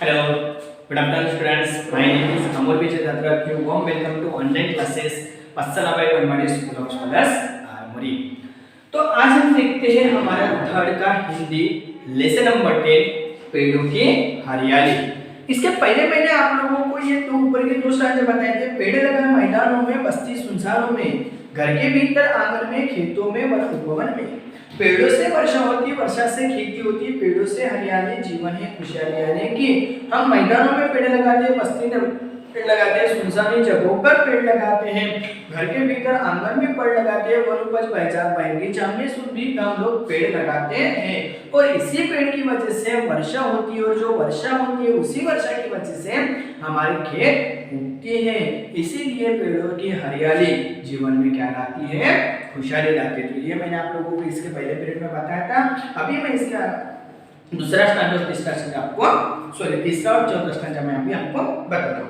Hello, good afternoon students. My name is Amol Vijay Datra. You warm welcome to online classes Vatsalabai Convent School of Scholars Armori. तो आज हम देखते हैं हमारा third का Hindi lesson number 10 पेड़ों की हरियाली। इसके पहले मैंने आप लोगों को ये दो ऊपर के दो स्टांजे बताए थे। पेड़ लगाए मैदानों में, बस्ती सुनसानों में, घर के भीतर, आंगन में, खेतों में, वन उपवन में। पेड़ों से वर्षा होती, वर्षा से खेती होती, पेड़ों से हरियाली, जीवन है खुशहाली। यानी कि हम मैदानों में पेड़ लगाते हैं, बस्ती में पेड़ लगाते हैं, सुनसानी जगहों पर पेड़ लगाते हैं, घर के भीतर आंगन में पेड़ लगाते हैं, वन उपज बगीचा में भी हम लोग पेड़ लगाते हैं। और इसी पेड़ की वजह से वर्षा होती है, और जो वर्षा होती है उसी वर्षा की वजह से हमारे खेत उगते हैं। इसीलिए पेड़ों की हरियाली जीवन में क्या लाती है, खुशहाली लाती है। तो ये मैंने आप लोगों को इसके पहले पीरियड में बताया था। अभी मैं इसका दूसरा स्टैंड और तीसरा स्टैंड आपको तीसरा और चौथा स्टैंड मैं अभी आपको बताता हूँ।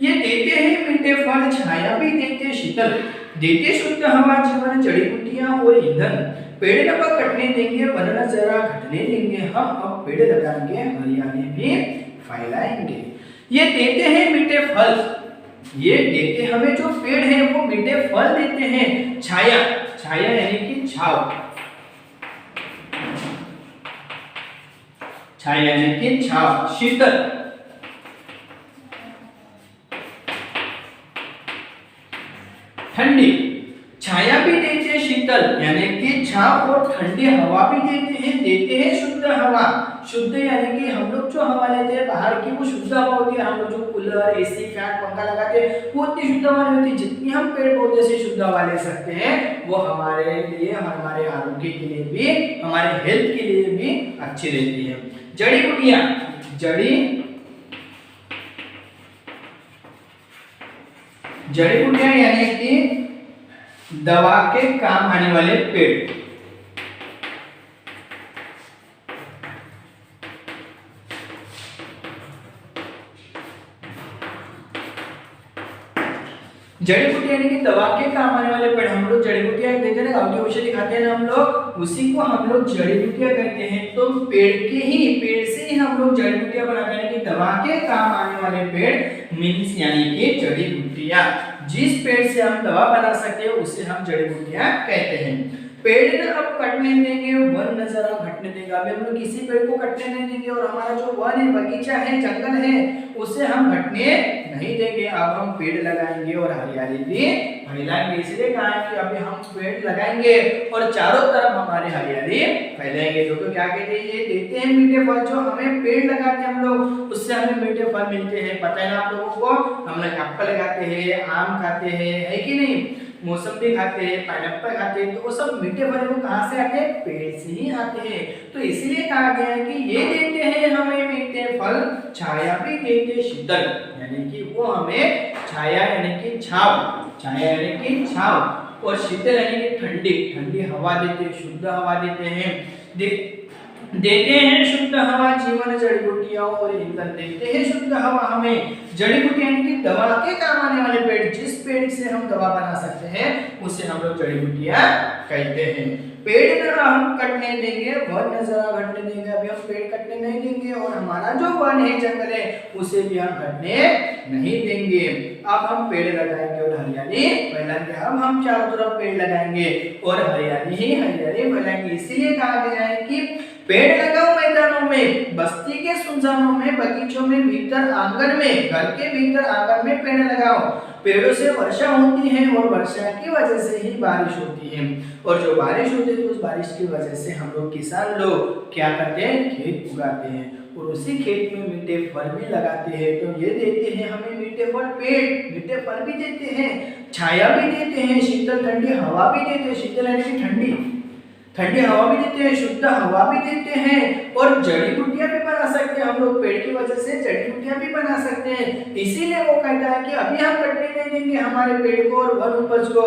ये देते हैं मीठे फल, छाया भी देते शीतल, देते शुद्ध हवा, जीवन, जड़ी बूटियां और ईंधन। पेड़ न कटने देंगे, वन न जरा घटने देंगे, हम अब पेड़ लगाएंगे, हरियाली भी फैलाएंगे। ये देते हैं मीठे फल, ये देते हमें जो पेड़ है वो मीठे फल देते हैं। छाया, छाया यानी कि छाव, छाया यानी कि छाव। शीतल, ठंडी, छाया भी देते शीतल यानी कि छाव, और ठंडी हवा भी देते हैं शुद्ध हवा। शुद्ध यानी कि हम लोग जो हवा लेते हैं बाहर की वो शुद्ध हवा होती है। हम लोग जो कूलर, एसी, फैन, पंखा लगाते हैं वो उतनी शुद्ध हवा नहीं होती जितनी हम पेड़ पौधे से शुद्ध हवा ले सकते हैं। वो हमारे लिए, हमारे आरोग्य के लिए भी, हमारे हेल्थ के लिए भी अच्छी रहती है। जड़ी बूटियां, जड़ी बूटियां यानी कि दवा के काम आने वाले पेड़। जड़ी बूटी यानी कि दवा के काम आने वाले पेड़। हम लोग जड़ी बूटियां देते हैं, गांव की औषधि खाते हैं ना हम लोग, उसी को हम लोग जड़ी बूटियां कहते हैं। तो पेड़ से ही हम लोग जड़ी बूटियां बनाते हैं कि दवा के काम आने वाले पेड़ मीन्स यानी कि जड़ी बूटियां। जिस पेड़ से हम दवा बना सकते हैं उसे हम जड़ी बूटियां कहते हैं। पेड़ न अब कटने देंगे, वन न जरा घटने देगा। अभी हम लोग किसी पेड़ को कटने नहीं देंगे, और हमारा जो वन है, बगीचा है, जंगल है, उसे हम घटने नहीं देंगे। अब हम पेड़ लगाएंगे और हरियाली भी फैलाएंगे। इसलिए कहा है कि अभी हम पेड़ लगाएंगे और चारों तरफ हमारी हरियाली फैलाएंगे। तो क्या कहते हैं, ये देते हैं मीठे फल। जो हमें पेड़ लगाते हैं हम लोग, उससे हमें मीठे फल मिलते हैं। पता है ना आप लोगों को, हम लोग एप्पल लगाते हैं, आम खाते हैं, है कि नहीं, मौसम्बी खाते हैं, पाइनएप्पल खाते हैं, तो वो सब मीठे फल वो कहाँ से आते हैं, पेड़ से ही आते हैं। तो इसलिए कहा गया है कि ये देते हैं हमें मीठे फल, छाया भी देते शीतल, यानी कि वो हमें छाया यानी कि छाव, छाया यानी कि छाव, और शीतल यानी कि ठंडी, ठंडी हवा देते हैं, शुद्ध हवा देते हैं। देते हैं शुद्ध हवा, जीवन, जड़ी बूटियां और ईंधन। देते हैं शुद्ध हवा हमें। जड़ी बूटी यानी कि दवा के काम आने वाले पेड़, जिस पेड़ से हम दवा बना सकते हैं उसे हम लोग जड़ी बूटियां कहते हैं। पेड़ न हम कटने देंगे, वन न जरा घटने देंगे। अभी हम पेड़ कटने नहीं देंगे, और हमारा जो वन है, जंगल है, उसे भी हम कटने नहीं देंगे। अब हम पेड़ लगाएंगे और हरियाली फैलाएंगे। अब हम चारों तरफ पेड़ लगाएंगे और हरियाली ही हरियाली फैलाएंगे। इसीलिए कहा गया है कि पेड़ लगाओ मैदानों में, बस्ती के सुनसानों में, बगीचों में, भीतर आंगन में, घर के भीतर आंगन में पेड़ लगाओ। पेड़ों से वर्षा होती है, और वर्षा की वजह से ही बारिश होती है, और जो बारिश होती है तो उस बारिश की वजह से हम लोग किसान लोग क्या करते हैं, खेत उगाते हैं, और उसी खेत में मीठे फल भी लगाते हैं। तो ये देते हैं हमें मीठे फल, पेड़ मीठे फल भी देते हैं, छाया भी देते हैं, शीतल ठंडी हवा भी देते हैं। शीतल यानी कि ठंडी, ठंडी हवा भी देते हैं, शुद्ध हवा भी देते हैं, और जड़ी बूटियां भी बना सकते हैं। हम लोग पेड़ की वजह से जड़ी बूटियां भी बना सकते हैं। इसीलिए वो कहता है कि अभी हम कटने नहीं देंगे हमारे पेड़ को और वन उपज को,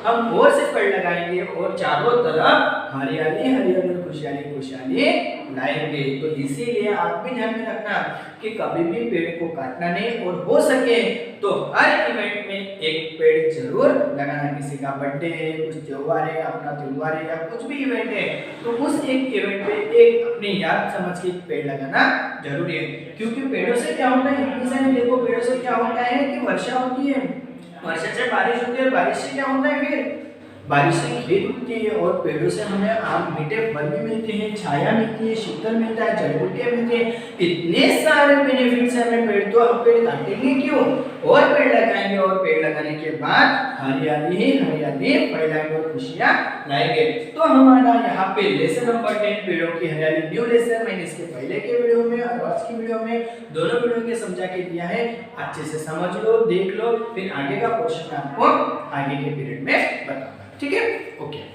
हम और से पेड़ लगाएंगे और चारों तरफ हरियाली हरियाली और खुशहाली खुशहाली लाएंगे। तो इसीलिए आप भी ध्यान में रखना कि कभी भी पेड़ को काटना नहीं, और हो सके तो हर इवेंट में एक पेड़ जरूर लगाना। किसी का बर्थडे है, कुछ त्योहार है, अपना त्योहार है, या कुछ भी इवेंट है, तो उस एक इवेंट पे एक अपनी याद समझ के एक पेड़ लगाना जरूरी है। क्योंकि पेड़ों से क्या होता है, इतनी सारी देखो, पेड़ों से क्या होता है कि वर्षा होती है, वर्षा से बारिश होती है, बारिश से क्या होता है, फिर बारिश से खेत उगती है, और पेड़ों से हमें आम मीठे फल भी मिलते हैं, छाया मिलती है, शीतल मिलता है, जड़ी बूटियां मिलती हैं, इतने सारे बेनिफिट्स है हमें पेड़। तो हम पेड़ काटेंगे क्यों, और पेड़ लगाएंगे, और पेड़ लगाने के बाद हरियाली ही हरियाली फैलाएंगे और खुशियां लाएंगे। तो हमारा यहाँ पे लेसन नंबर 10 पेड़ों की हरियाली न्यू लेसन मैंने इसके पहले के वीडियो में और आज की वीडियो में दोनों वीडियो के समझा के दिया है। अच्छे से समझ लो, देख लो, फिर आगे का क्वेश्चन आपको आगे के पीरियड में बताऊंगा। ठीक है, ओके।